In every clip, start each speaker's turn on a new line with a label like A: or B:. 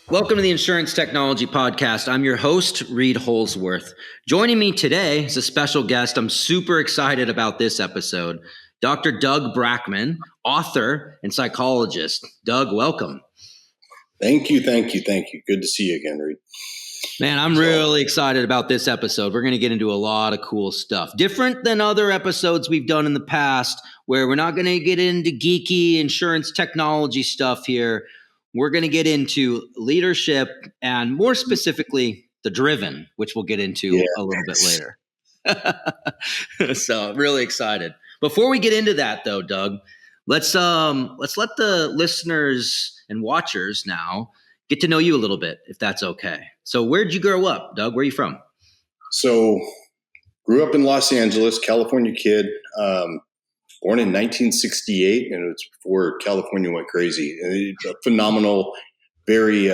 A: Welcome to the Insurance Technology Podcast. I'm your host, Reid Holsworth. Joining me today is a special guest. I'm super excited about this episode, Dr. Doug Brackmann, author and psychologist. Doug, welcome.
B: Thank you. Good to see you again, Reid.
A: Man, I'm really excited about this episode. We're going to get into a lot of cool stuff. Different than other episodes we've done in the past, where we're not going to get into geeky insurance technology stuff here. We're going to get into leadership and more specifically, the driven, which we'll get into a little bit later. So I'm really excited. Before we get into that though, Doug, let's let the listeners and watchers now get to know you a little bit, if that's okay. So where'd you grow up, Doug? Where are you from?
B: So grew up in Los Angeles, California kid, born in 1968, and it was before California went crazy. A phenomenal, very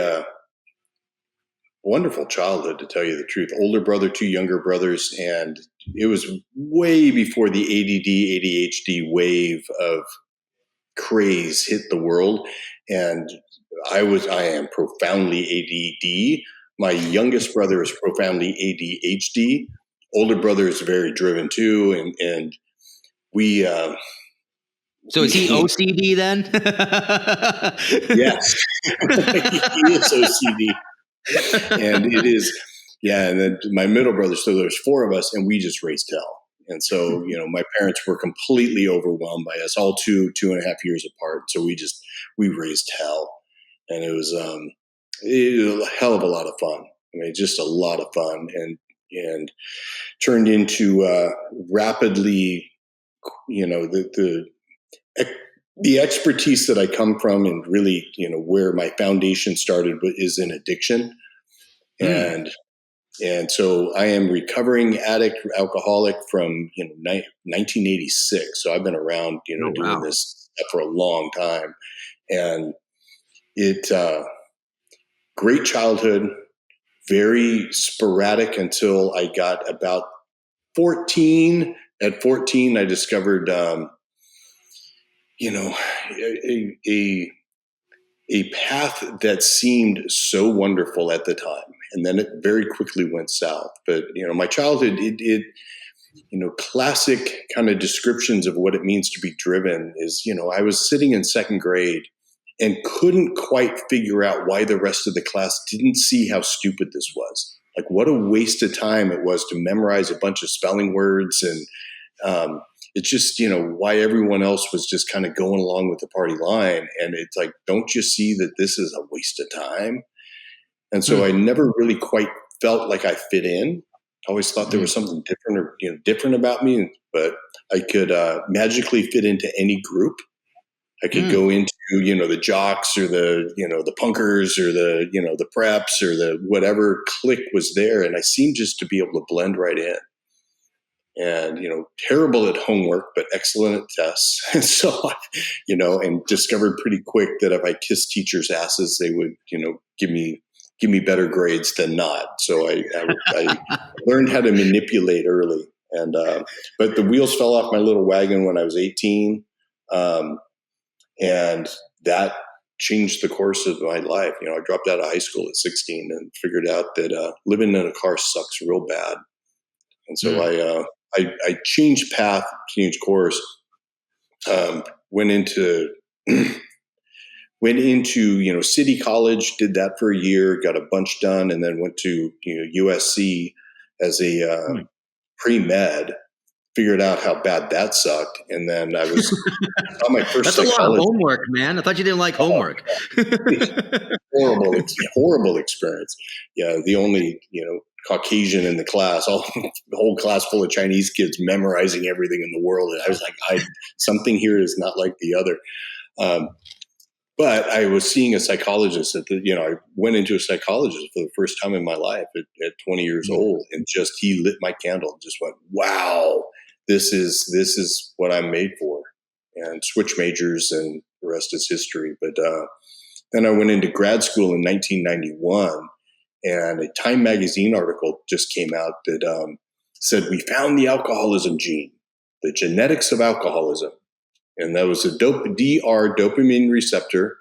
B: wonderful childhood, to tell you the truth. Older brother, two younger brothers, and it was way before the ADD, ADHD wave of craze hit the world. And I am profoundly ADD. My youngest brother is profoundly ADHD. Older brother is very driven too, and we.
A: So is he OCD then?
B: Yes, he is OCD, and it is. Yeah, and then my middle brother. So there's four of us, and we just raised hell. And so, my parents were completely overwhelmed by us, all 2.5 years apart. So we raised hell, and it was a hell of a lot of fun. I mean, just a lot of fun, and turned into rapidly, the expertise that I come from, and really, where my foundation started is in addiction, and so I am recovering addict, alcoholic from 1986. So I've been around, doing this for a long time, and it great childhood, very sporadic until I got about 14. At 14, I discovered, a path that seemed so wonderful at the time. And then it very quickly went south. But, my childhood, classic kind of descriptions of what it means to be driven is, I was sitting in second grade and couldn't quite figure out why the rest of the class didn't see how stupid this was. Like, what a waste of time it was to memorize a bunch of spelling words. And it's just, why everyone else was just kind of going along with the party line. And it's like, don't you see that this is a waste of time? And so I never really quite felt like I fit in. I always thought there was something different about me, but I could magically fit into any group. I could go into, the jocks or the punkers or the preps or the whatever clique was there. And I seemed just to be able to blend right in. And, terrible at homework, but excellent at tests. And so, and discovered pretty quick that if I kissed teachers' asses, they would, give me better grades than not. So I learned how to manipulate early. And, but the wheels fell off my little wagon when I was 18. And that changed the course of my life. I dropped out of high school at 16 and figured out that living in a car sucks real bad. And so I changed path, changed course, went into City College, did that for a year, got a bunch done, and then went to USC as a pre-med. Figured out how bad that sucked, and then I saw my first.
A: That's a lot of homework, man. I thought you didn't like homework.
B: Horrible experience. Yeah, the only Caucasian in the class, the whole class full of Chinese kids memorizing everything in the world, and I was like, something here is not like the other. But I was seeing a psychologist I went into a psychologist for the first time in my life at 20 years old, and he lit my candle, just went, wow, this is what I'm made for, and switched majors, and the rest is history. But then I went into grad school in 1991, and a Time magazine article just came out that said, we found the alcoholism gene, the genetics of alcoholism. And that was a DR, dopamine receptor,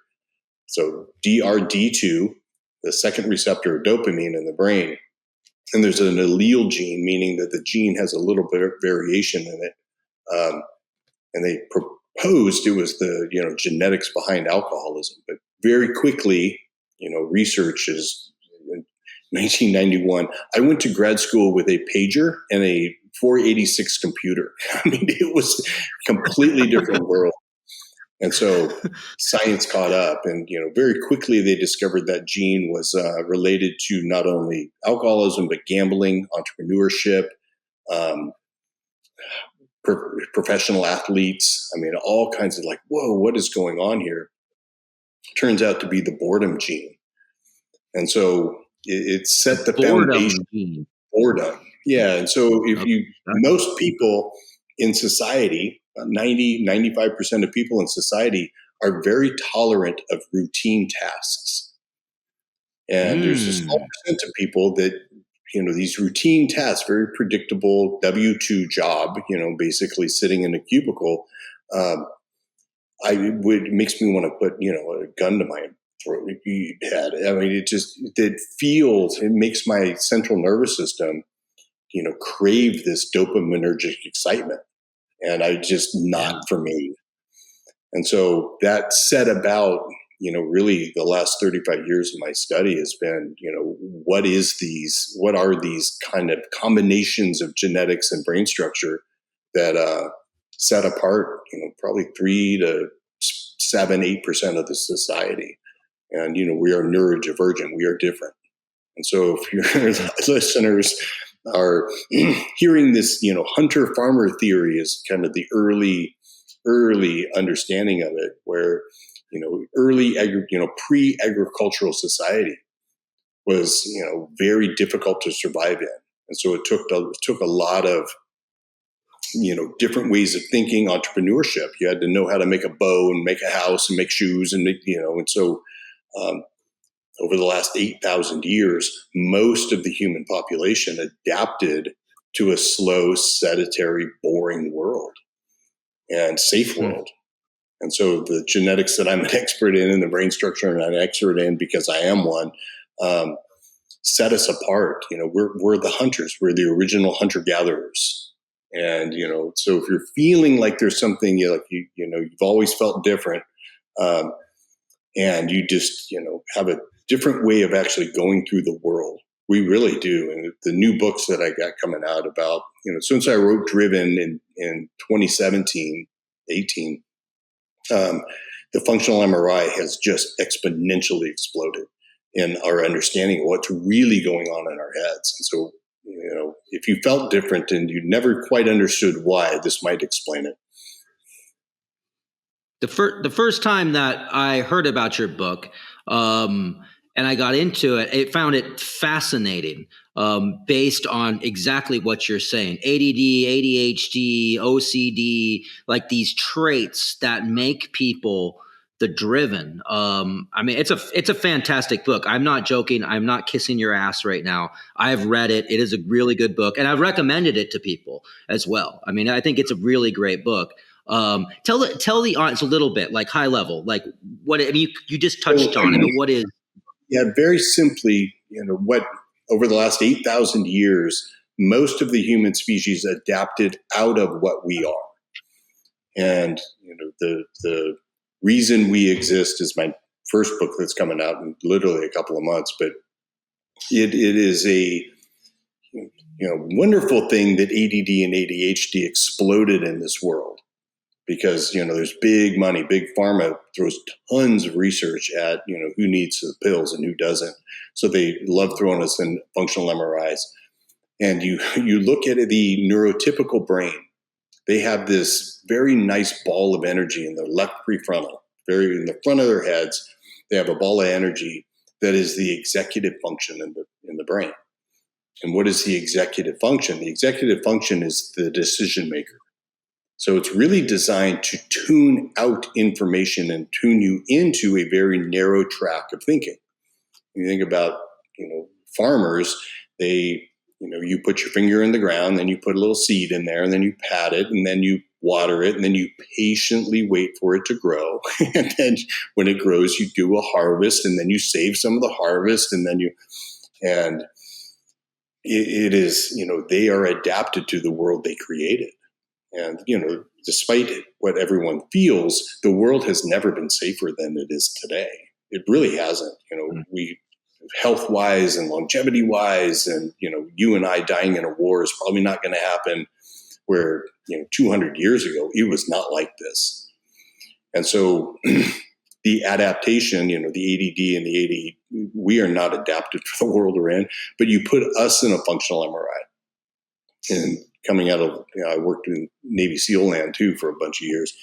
B: so DRD2, the second receptor of dopamine in the brain. And there's an allele gene, meaning that the gene has a little bit of variation in it. And they proposed it was the genetics behind alcoholism. But very quickly, research is in 1991. I went to grad school with a pager and a 486 computer. I mean, it was a completely different world. And so science caught up, and very quickly they discovered that gene was related to not only alcoholism but gambling, entrepreneurship, professional athletes. I mean, all kinds of whoa, what is going on here? Turns out to be the boredom gene, and so it set the foundation.
A: Gene.
B: Boredom, yeah. And so if most people in society, 95% of people in society are very tolerant of routine tasks. And there's a small percent of people that, these routine tasks, very predictable W-2 job, basically sitting in a cubicle. It makes me want to put, a gun to my head. I mean, it makes my central nervous system, crave this dopaminergic excitement. And not for me. And so that set about, really the last 35 years of my study has been, what are these kind of combinations of genetics and brain structure that set apart, probably 3 to 7, 8% of the society. And, we are neurodivergent. We are different. And so if your listeners are hearing this, hunter-farmer theory is kind of the early understanding of it, where, pre-agricultural society was, very difficult to survive in. And so it took a lot of, different ways of thinking, entrepreneurship. You had to know how to make a bow and make a house and make shoes and and so, over the last 8,000 years, most of the human population adapted to a slow, sedentary, boring world and safe world. And so the genetics that I'm an expert in and the brain structure and I'm an expert in because I am one, set us apart. We're the hunters. We're the original hunter-gatherers. And, so if you're feeling like there's something you've always felt different, and you just, have a different way of actually going through the world. We really do. And the new books that I got coming out about, since I wrote Driven in 2017, 18, the functional MRI has just exponentially exploded in our understanding of what's really going on in our heads. And so, if you felt different and you never quite understood why, this might explain it.
A: The first time that I heard about your book, and I got into it, I found it fascinating, based on exactly what you're saying. ADD, ADHD, OCD, like these traits that make people the driven. I mean, it's a fantastic book. I'm not joking. I'm not kissing your ass right now. I've read it. It is a really good book, and I've recommended it to people as well. I mean, I think it's a really great book. Tell the audience a little bit, like high level, like what, I mean, you just touched on it, but what is?
B: Yeah, very simply, what over the last 8,000 years, most of the human species adapted out of what we are. And, the reason we exist is my first book that's coming out in literally a couple of months, but it is a, wonderful thing that ADD and ADHD exploded in this world. Because, there's big money, big pharma throws tons of research at, who needs the pills and who doesn't. So they love throwing us in functional MRIs. And you look at the neurotypical brain, they have this very nice ball of energy in the left prefrontal, very in the front of their heads. They have a ball of energy that is the executive function in the brain. And what is the executive function? The executive function is the decision maker. So it's really designed to tune out information and tune you into a very narrow track of thinking. You think about, farmers, they, you put your finger in the ground, then you put a little seed in there, and then you pat it, and then you water it, and then you patiently wait for it to grow. And then when it grows, you do a harvest, and then you save some of the harvest, and then it is, they are adapted to the world they created. And, despite what everyone feels, the world has never been safer than it is today. It really hasn't. We health-wise and longevity-wise, and, you and I dying in a war is probably not going to happen, where, 200 years ago, it was not like this. And so the adaptation, the ADD and the AD, we are not adapted for the world we're in, but you put us in a functional MRI. And coming out of, I worked in Navy SEAL land too for a bunch of years.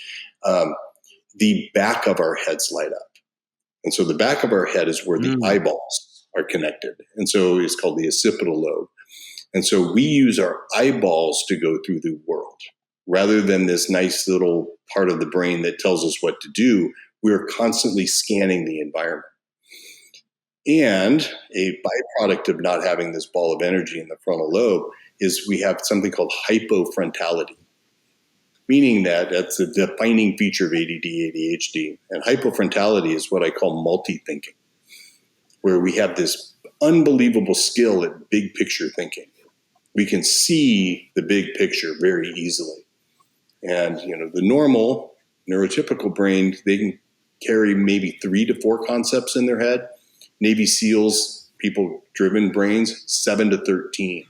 B: The back of our heads light up. And so the back of our head is where the eyeballs are connected. And so it's called the occipital lobe. And so we use our eyeballs to go through the world rather than this nice little part of the brain that tells us what to do. We're constantly scanning the environment. And a byproduct of not having this ball of energy in the frontal lobe is we have something called hypofrontality, meaning that that's a defining feature of ADD, ADHD. And hypofrontality is what I call multi-thinking, where we have this unbelievable skill at big picture thinking. We can see the big picture very easily. And, the normal neurotypical brain, they can carry maybe 3 to 4 concepts in their head. Navy SEALs, people-driven brains, 7 to 13.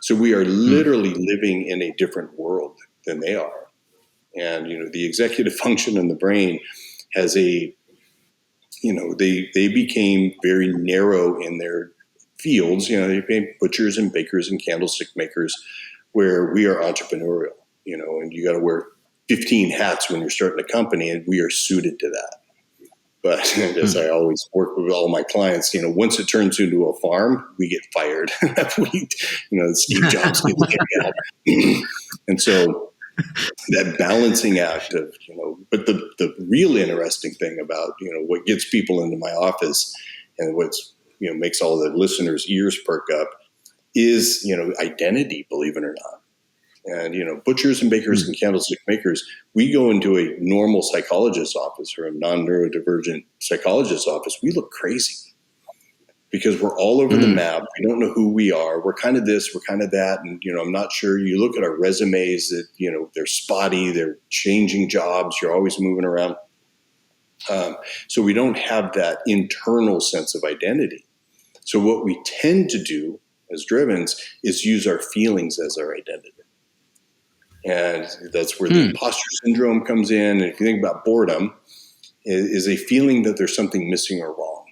B: So we are literally living in a different world than they are. And, the executive function in the brain has they became very narrow in their fields. They became butchers and bakers and candlestick makers, where we are entrepreneurial, and you got to wear 15 hats when you're starting a company, and we are suited to that. But as I always work with all my clients, once it turns into a farm, we get fired. Steve Jobs gets kicked out. And so that balancing act of, but the real interesting thing about, what gets people into my office and what's, makes all the listeners' ears perk up is, identity, believe it or not. And, butchers and bakers and candlestick makers, we go into a normal psychologist's office or a non-neurodivergent psychologist's office, we look crazy because we're all over the map. We don't know who we are. We're kind of this, we're kind of that. And, I'm not sure. You look at our resumes that, they're spotty, they're changing jobs, you're always moving around. So we don't have that internal sense of identity. So what we tend to do as drivens is use our feelings as our identity. And that's where the imposter syndrome comes in. And if you think about boredom, is a feeling that there's something missing or wrong.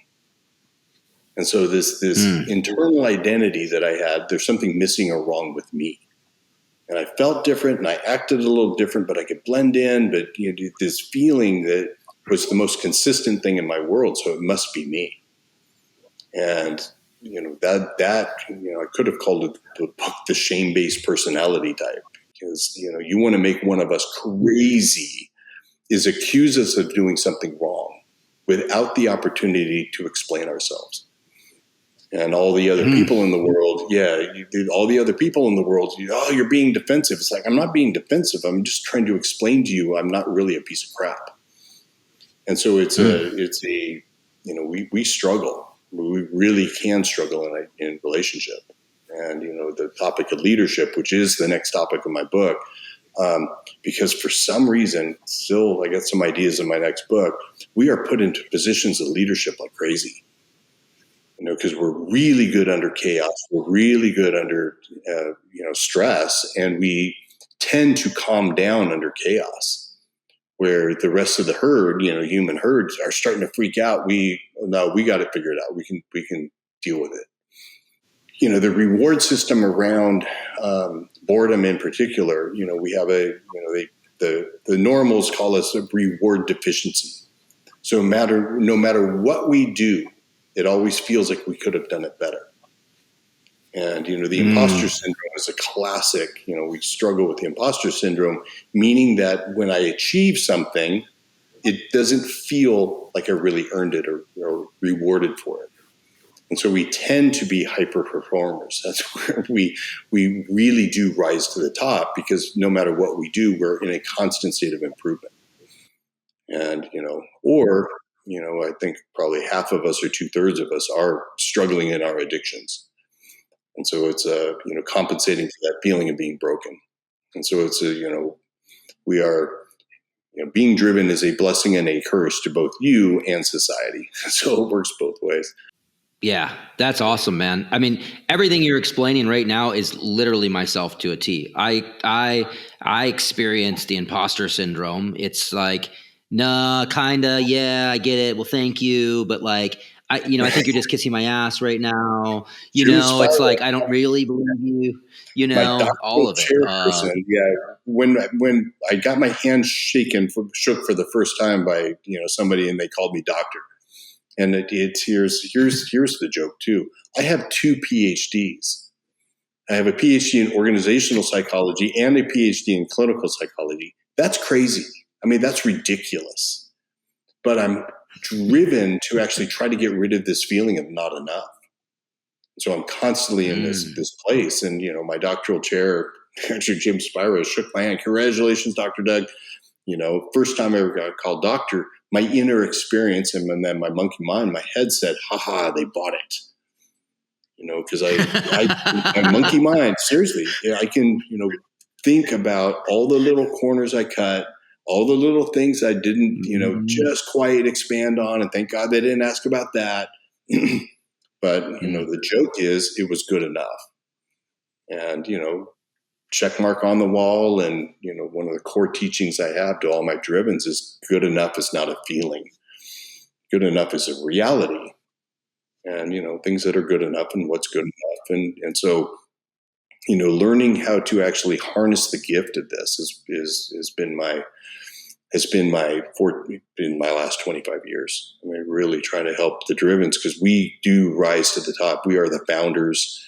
B: And so this internal identity that I had, there's something missing or wrong with me. And I felt different and I acted a little different, but I could blend in. But this feeling that was the most consistent thing in my world, so it must be me. And that I could have called it the book, The Shame-Based Personality Type. Because, you want to make one of us crazy is accuse us of doing something wrong without the opportunity to explain ourselves. And all the other people in the world, all the other people in the world, you're being defensive. It's like, I'm not being defensive. I'm just trying to explain to you I'm not really a piece of crap. And so we struggle. We really can struggle in relationship. And, the topic of leadership, which is the next topic of my book, because for some reason, still, I got some ideas in my next book, we are put into positions of leadership like crazy, because we're really good under chaos. We're really good under, stress, and we tend to calm down under chaos, where the rest of the herd, human herds are starting to freak out. We got to figure it out. We can deal with it. The reward system around boredom in particular, we have the normals call us a reward deficiency. So no matter what we do, it always feels like we could have done it better. And, the imposter syndrome is a classic. We struggle with the imposter syndrome, meaning that when I achieve something, it doesn't feel like I really earned it or rewarded for it. And so we tend to be hyper performers. That's where we really do rise to the top, because no matter what we do, we're in a constant state of improvement. And, I think probably half of us or 2/3 of us are struggling in our addictions. And so it's, compensating for that feeling of being broken. And so it's, we are, being driven is a blessing and a curse to both you and society. So it works both ways.
A: Yeah, that's awesome, man. I mean, everything you're explaining right now is literally myself to a T. I experience the imposter syndrome. It's like, nah, kinda, yeah, I get it. Well, thank you, but like, I think you're just kissing my ass right now. It's like I don't really believe you.
B: My
A: All
B: doctoral
A: of it.
B: chair person, yeah. When I got my hand shook for the first time by somebody, and they called me doctor. And here's the joke too. I have 2 PhDs. I have a PhD in organizational psychology and a PhD in clinical psychology. That's crazy. I mean, that's ridiculous. But I'm driven to actually try to get rid of this feeling of not enough. So I'm constantly in this place. And, my doctoral chair, Dr. Jim Spiro, shook my hand. Congratulations, Dr. Doug. First time I ever got called doctor, my inner experience and then my monkey mind, my head said, haha, they bought it. Because my monkey mind, seriously, I can, think about all the little corners I cut, all the little things I didn't, just quite expand on. And thank God they didn't ask about that. But, the joke is it was good enough. And, check mark on the wall. And, one of the core teachings I have to all my drivens is good enough is not a feeling. Good enough is a reality. And, things that are good enough and what's good enough. And so, learning how to actually harness the gift of this has been my last 25 years. I mean, really trying to help the drivens, because we do rise to the top. We are the founders.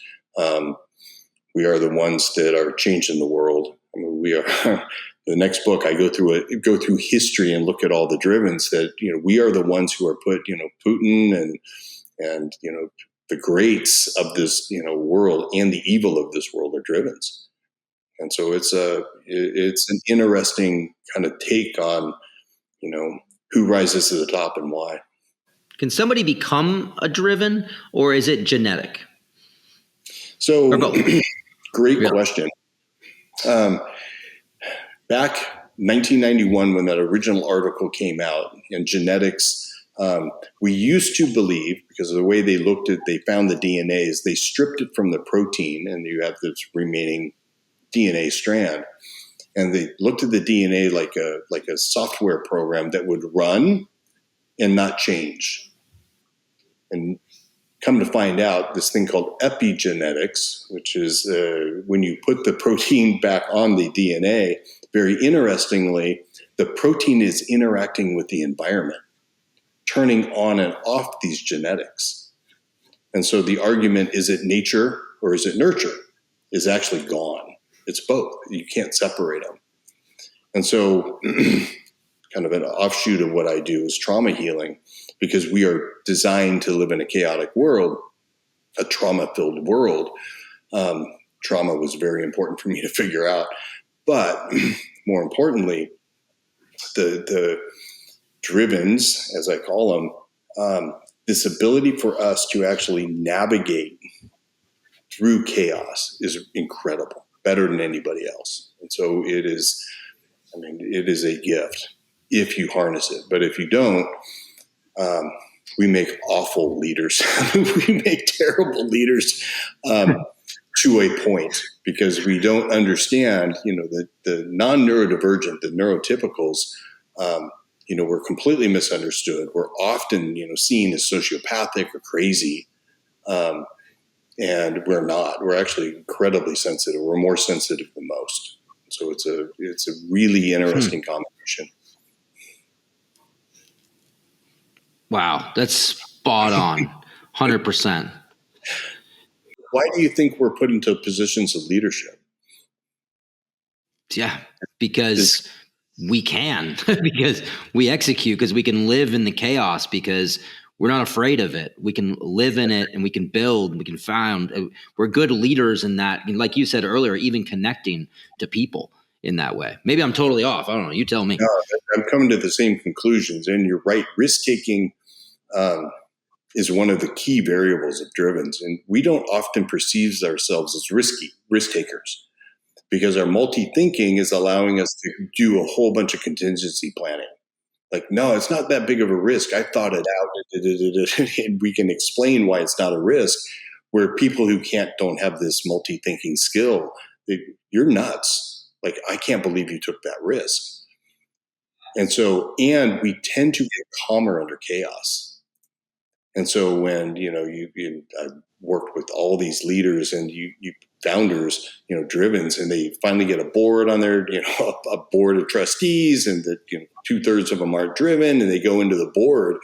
B: We are the ones that are changing the world. I mean, we are. The next book, I go through history and look at all the drivens that we are the ones who are put Putin and the greats of this world and the evil of this world are drivens. And so it's an interesting kind of take on who rises to the top and why.
A: Can somebody become a driven, or is it genetic?
B: So, great question. Back 1991, when that original article came out in Genetics, we used to believe, because of the way they found the DNAs, they stripped it from the protein, and you have this remaining DNA strand. And they looked at the DNA like a software program that would run and not change. And come to find out, this thing called epigenetics, which is when you put the protein back on the DNA, very interestingly, the protein is interacting with the environment, turning on and off these genetics. And so the argument, is it nature or is it nurture, is actually gone. It's both. You can't separate them. And so kind of an offshoot of what I do is trauma healing, because we are designed to live in a chaotic world, a trauma-filled world. Trauma was very important for me to figure out. But more importantly, the drivens, as I call them, this ability for us to actually navigate through chaos is incredible, better than anybody else. And so it is a gift if you harness it. But if you don't, we make awful leaders. We make terrible leaders to a point, because we don't understand, the non-neurodivergent, the neurotypicals, we're completely misunderstood. We're often, seen as sociopathic or crazy. And we're not. We're actually incredibly sensitive. We're more sensitive than most. So it's a really interesting combination.
A: Wow, that's spot on, 100%.
B: Why do you think we're put into positions of leadership?
A: Yeah, because we can, because we execute, because we can live in the chaos, because we're not afraid of it. We can live in it and we can build, we can found. We're good leaders in that. And like you said earlier, even connecting to people in that way. Maybe I'm totally off. I don't know. You tell me.
B: No, I'm coming to the same conclusions. And you're right. Risk-taking is one of the key variables of drivens. And we don't often perceive ourselves as risk takers, because our multi-thinking is allowing us to do a whole bunch of contingency planning. Like, no, it's not that big of a risk. I thought it out. And we can explain why it's not a risk, where people who don't have this multi-thinking skill, you're nuts. Like, I can't believe you took that risk. And we tend to get calmer under chaos. And so when, I worked with all these leaders and you founders, drivens, and they finally get a board on their, a board of trustees, and the 2/3 of them aren't driven, and they go into the board,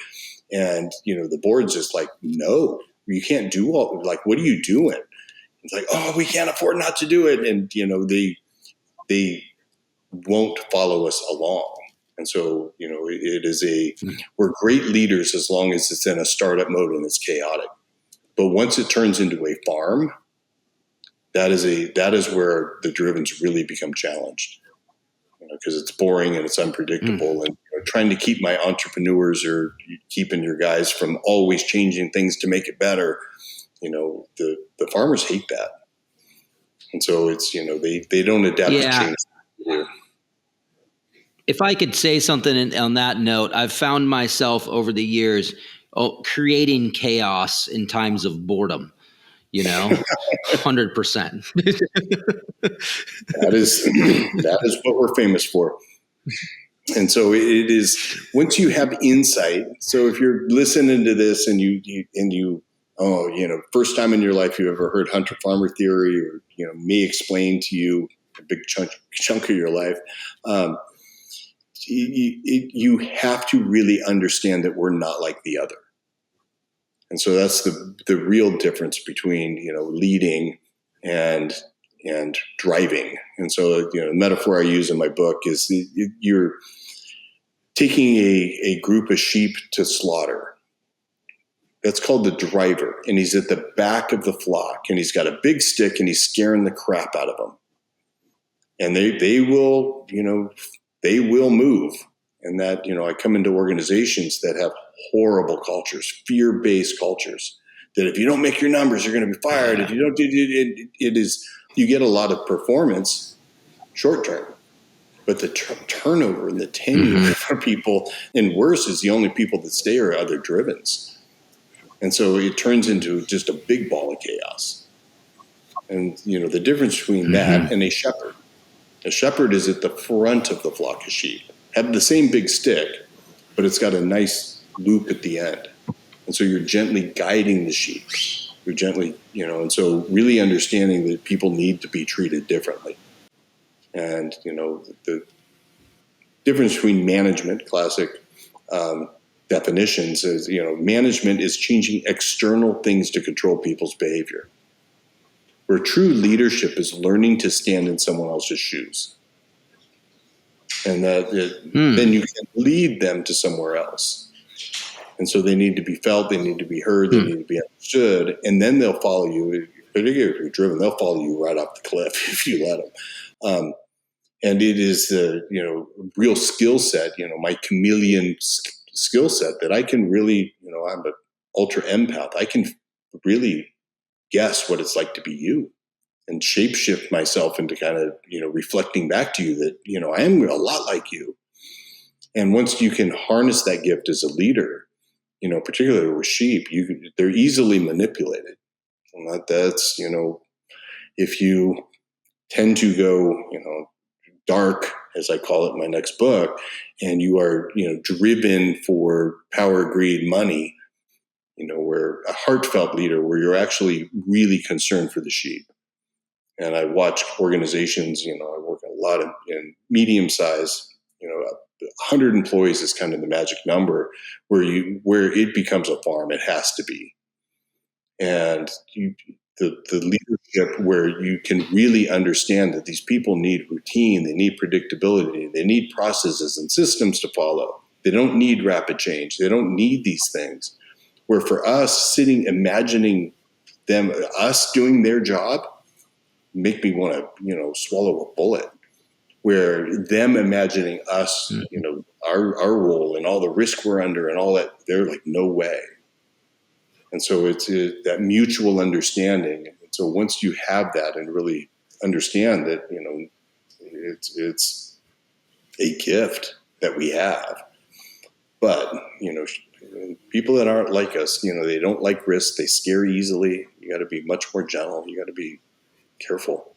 B: and, the board's just like, no, you can't do all, like, what are you doing? It's like, oh, we can't afford not to do it. And, they won't follow us along. And so, we're great leaders as long as it's in a startup mode and it's chaotic. But once it turns into a farm, that is where the drivens really become challenged, because it's boring and it's unpredictable. And trying to keep my entrepreneurs or keeping your guys from always changing things to make it better, the farmers hate that. And so it's, they don't adapt to change.
A: If I could say something on that note, I've found myself over the years creating chaos in times of boredom, 100%.
B: That is what we're famous for. And so it is, once you have insight. So if you're listening to this and first time in your life you ever heard hunter farmer theory, or, me explain to you a big chunk of your life, you have to really understand that we're not like the other. And so that's the real difference between, leading and driving. And so, the metaphor I use in my book is you're taking a group of sheep to slaughter. That's called the driver. And he's at the back of the flock, and he's got a big stick, and he's scaring the crap out of them. And they will, they will move. And that, I come into organizations that have horrible cultures, fear-based cultures, that if you don't make your numbers, you're going to be fired. If you don't do it, you get a lot of performance short term, but the turnover and the tenure for people, and worse, is the only people that stay are other drivens. And so it turns into just a big ball of chaos. And, the difference between that and a shepherd. A shepherd is at the front of the flock of sheep, have the same big stick, but it's got a nice loop at the end. And so you're gently guiding the sheep. You're gently, and so really understanding that people need to be treated differently. And, the difference between management, classic definitions is, management is changing external things to control people's behavior. Where true leadership is learning to stand in someone else's shoes. And then you can lead them to somewhere else. And so they need to be felt, they need to be heard, they need to be understood, and then they'll follow you. Particularly if you're driven, they'll follow you right off the cliff if you let them. And it is the real skill set, my chameleon skill set, that I can really, I'm an ultra empath. I can really guess what it's like to be you, and shapeshift myself into kind of, reflecting back to you that, I am a lot like you. And once you can harness that gift as a leader, particularly with sheep, they're easily manipulated. And that's, if you tend to go, dark, as I call it in my next book, and you are, driven for power, greed, money, where a heartfelt leader, where you're actually really concerned for the sheep. And I watch organizations, I work a lot in medium size, 100 employees is kind of the magic number where it becomes a farm. It has to be. And the leadership where you can really understand that these people need routine, they need predictability, they need processes and systems to follow. They don't need rapid change. They don't need these things. Where for us, imagining us doing their job, make me want to, swallow a bullet. Where them imagining us, our role and all the risk we're under and all that, they're like, no way. And so it's that mutual understanding. And so once you have that and really understand that, it's a gift that we have. But, people that aren't like us, they don't like risk. They scare easily. You got to be much more gentle. You got to be careful.